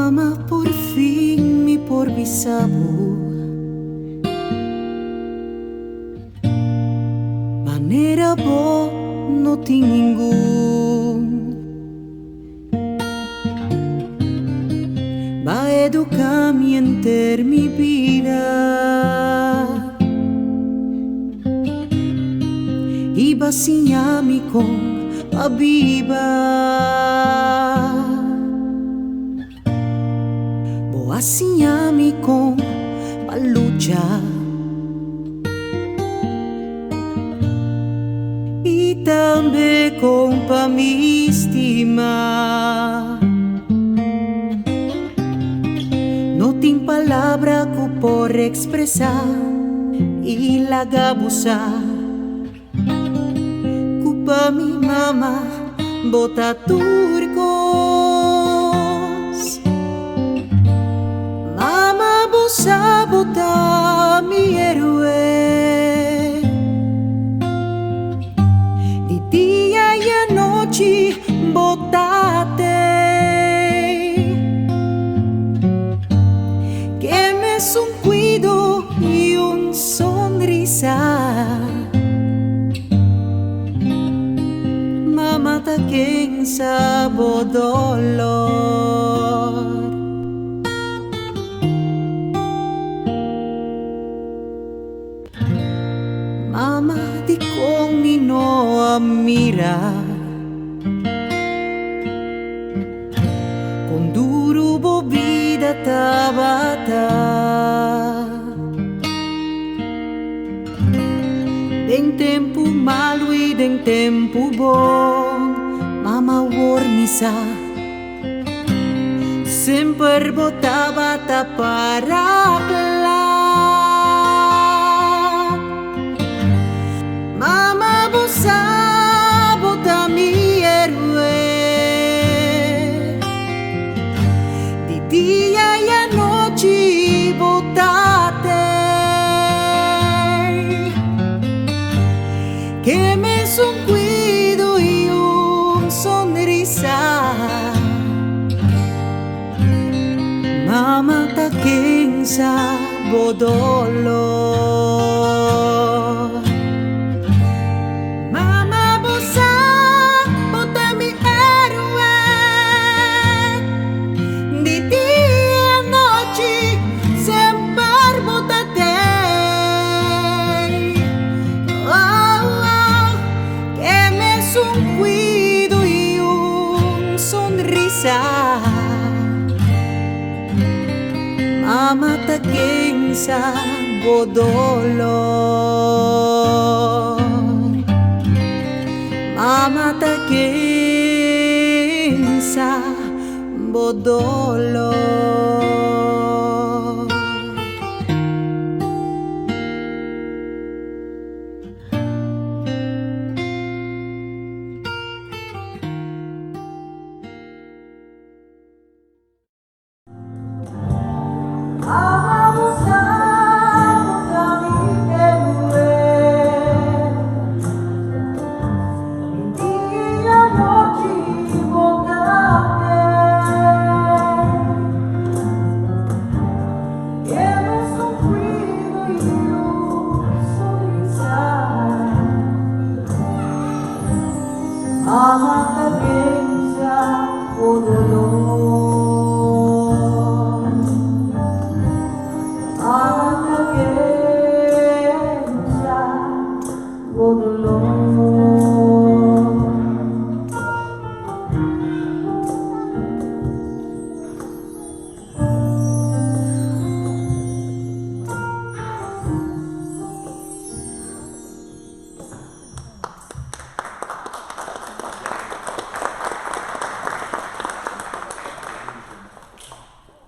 Mama, por fin mi por bisabo. Manera bo no tem ninguém. Va a educar-me em ter mi vida e va a ensinar-me com a viva. Vou ensinar-me com a lutar e também com a me estimar. Não tem palavra que por expressar e lagabusar. Culpa mi mama bota turcos. Mama bosa bota mi héroe. De dia e a noite botate. Un cuido y un sonrisa. Mamá ta quien sabo dolor. Mamá di con mi no a mirar. Con duro bo vida tabata. Den tempo malo e den tempo bom, mama wormisa. Sempre botava para lá. Mama bosa bota mi héroe. De dia e a noite botate. Que me un cuido y un sonrisa. Mamá ta quien sabo dolor. Mamá bosa bota mi héroe. De día a noche sempre botate. Un cuido y un sonrisa. Mama ta quien sabo dolor. Mama ta quien sabo dolor. Mama ta quien sabo dolor.